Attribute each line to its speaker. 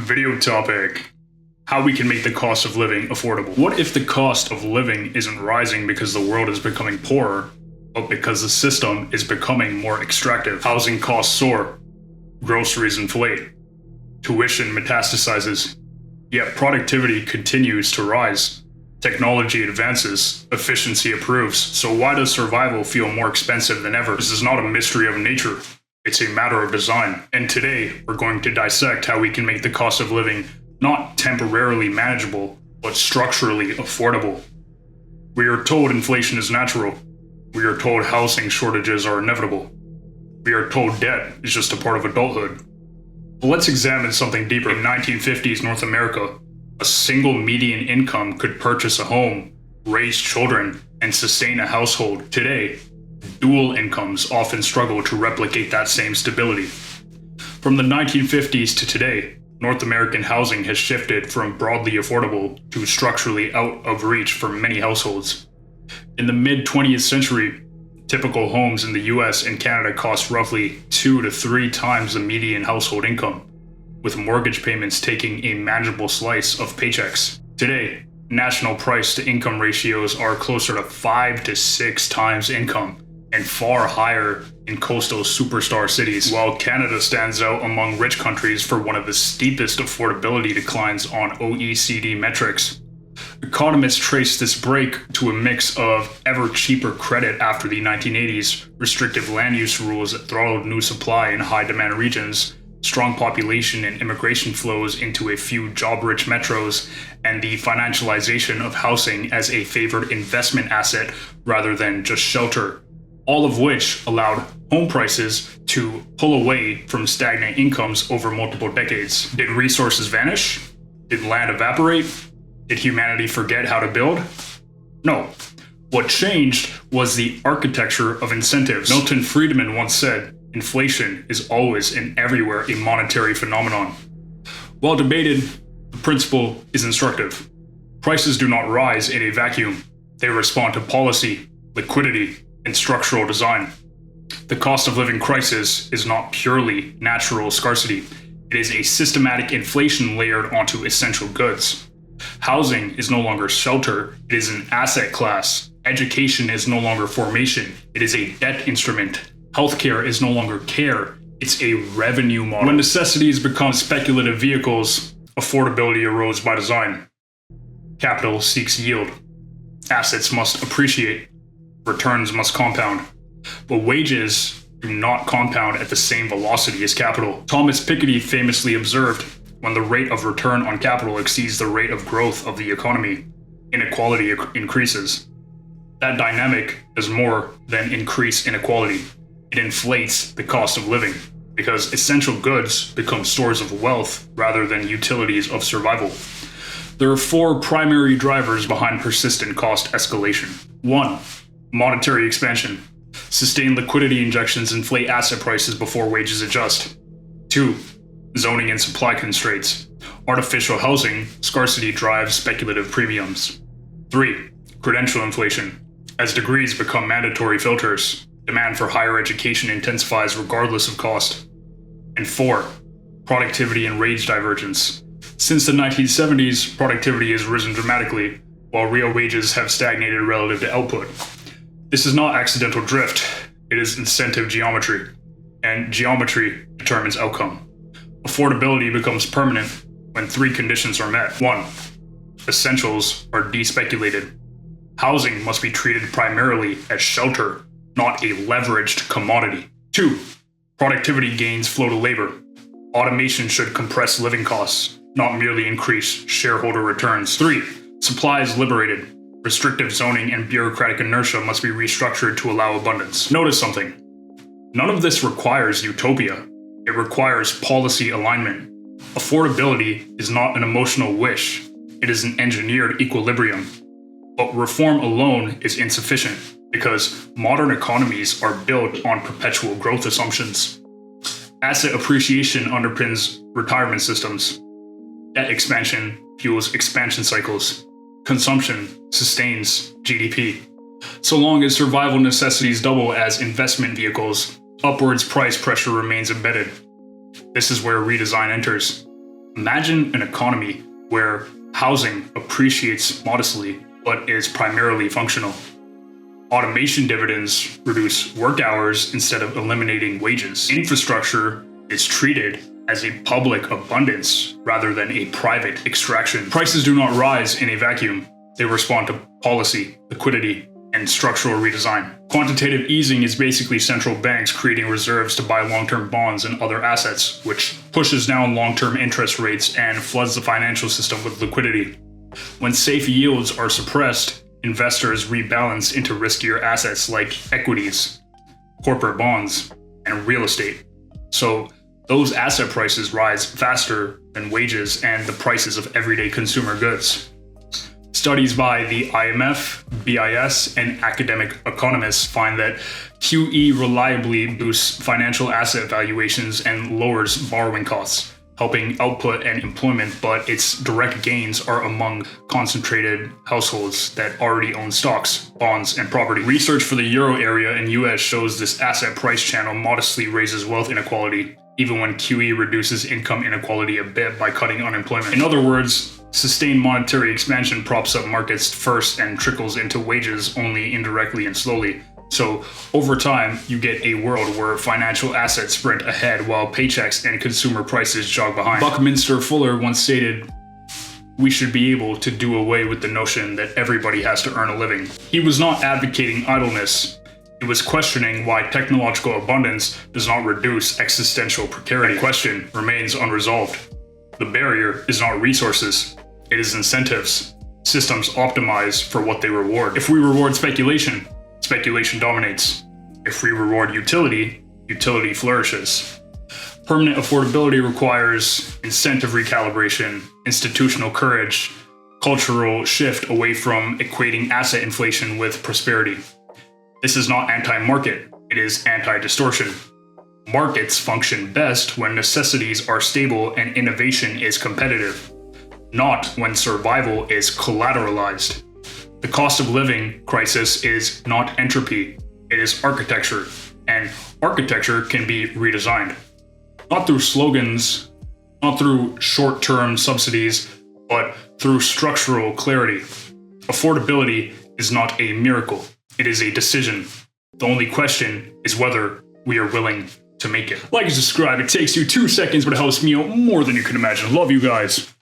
Speaker 1: Video topic: how we can make the cost of living affordable. What if the cost of living isn't rising because the world is becoming poorer, but because the system is becoming more extractive? Housing costs soar, groceries inflate, tuition metastasizes, yet productivity continues to rise. Technology advances, efficiency improves, so why does survival feel more expensive than ever? This is not a mystery of nature, it's a matter of design. And today, we're going to dissect how we can make the cost of living not temporarily manageable, but structurally affordable. We are told inflation is natural. We are told housing shortages are inevitable. We are told debt is just a part of adulthood. But let's examine something deeper. In 1950s North America, a single median income could purchase a home, raise children, and sustain a household. Today, dual incomes often struggle to replicate that same stability. From the 1950s to today, North American housing has shifted from broadly affordable to structurally out of reach for many households. In the mid-20th century, typical homes in the US and Canada cost roughly 2 to 3 times the median household income, with mortgage payments taking a manageable slice of paychecks. Today, national price-to-income ratios are closer to 5 to 6 times income, and far higher in coastal superstar cities, while Canada stands out among rich countries for one of the steepest affordability declines on OECD metrics. Economists trace this break to a mix of ever cheaper credit after the 1980s, restrictive land use rules that throttled new supply in high-demand regions, strong population and immigration flows into a few job-rich metros, and the financialization of housing as a favored investment asset rather than just shelter, all of which allowed home prices to pull away from stagnant incomes over multiple decades. Did resources vanish? Did land evaporate? Did humanity forget how to build? No. What changed was the architecture of incentives. Milton Friedman once said, "Inflation is always and everywhere a monetary phenomenon." While debated, the principle is instructive. Prices do not rise in a vacuum. They respond to policy, liquidity, and structural design. The cost of living crisis is not purely natural scarcity. It is a systematic inflation layered onto essential goods. Housing is no longer shelter, it is an asset class. Education is no longer formation, it is a debt instrument. Healthcare is no longer care, it's a revenue model. When necessities become speculative vehicles, affordability erodes by design. Capital seeks yield. Assets must appreciate. Returns must compound. But wages do not compound at the same velocity as capital. Thomas Piketty famously observed, when the rate of return on capital exceeds the rate of growth of the economy, inequality increases. That dynamic does more than increase inequality. It inflates the cost of living, because essential goods become stores of wealth rather than utilities of survival. There are 4 primary drivers behind persistent cost escalation. 1. Monetary expansion. Sustained liquidity injections inflate asset prices before wages adjust. 2. Zoning and supply constraints. Artificial housing scarcity drives speculative premiums. 3. Credential inflation. As degrees become mandatory filters, demand for higher education intensifies regardless of cost. And 4. Productivity and wage divergence. Since the 1970s, productivity has risen dramatically, while real wages have stagnated relative to output. This is not accidental drift, it is incentive geometry, and geometry determines outcome. Affordability becomes permanent when 3 conditions are met. 1. Essentials are despeculated. Housing must be treated primarily as shelter, not a leveraged commodity. 2. Productivity gains flow to labor. Automation should compress living costs, not merely increase shareholder returns. 3. Supply is liberated. Restrictive zoning and bureaucratic inertia must be restructured to allow abundance. Notice something. None of this requires utopia. It requires policy alignment. Affordability is not an emotional wish. It is an engineered equilibrium. But reform alone is insufficient, because modern economies are built on perpetual growth assumptions. Asset appreciation underpins retirement systems. Debt expansion fuels expansion cycles. Consumption sustains GDP. So long as survival necessities double as investment vehicles, upwards price pressure remains embedded. This is where redesign enters. Imagine an economy where housing appreciates modestly but is primarily functional. Automation dividends reduce work hours instead of eliminating wages. Infrastructure is treated as a public abundance rather than a private extraction. Prices do not rise in a vacuum. They respond to policy, liquidity, and structural redesign. Quantitative easing is basically central banks creating reserves to buy long-term bonds and other assets, which pushes down long-term interest rates and floods the financial system with liquidity. When safe yields are suppressed, investors rebalance into riskier assets like equities, corporate bonds, and real estate. So those asset prices rise faster than wages and the prices of everyday consumer goods. Studies by the IMF, BIS, and academic economists find that QE reliably boosts financial asset valuations and lowers borrowing costs, helping output and employment, but its direct gains are among concentrated households that already own stocks, bonds, and property. Research for the Euro area and US shows this asset price channel modestly raises wealth inequality, even when QE reduces income inequality a bit by cutting unemployment. In other words, sustained monetary expansion props up markets first and trickles into wages only indirectly and slowly. So over time, you get a world where financial assets sprint ahead while paychecks and consumer prices jog behind. Buckminster Fuller once stated, "We should be able to do away with the notion that everybody has to earn a living." He was not advocating idleness. He was questioning why technological abundance does not reduce existential precarity. The question remains unresolved. The barrier is not resources, it is incentives. Systems optimize for what they reward. If we reward speculation, speculation dominates. If we reward utility, utility flourishes. Permanent affordability requires incentive recalibration, institutional courage, cultural shift away from equating asset inflation with prosperity. This is not anti-market, it is anti-distortion. Markets function best when necessities are stable and innovation is competitive, not when survival is collateralized. The cost of living crisis is not entropy, it is architecture, and architecture can be redesigned. Not through slogans, not through short-term subsidies, but through structural clarity. Affordability is not a miracle, it is a decision. The only question is whether we are willing to make it. Like and subscribe, it takes you 2 seconds, but it helps me out more than you can imagine. Love you guys.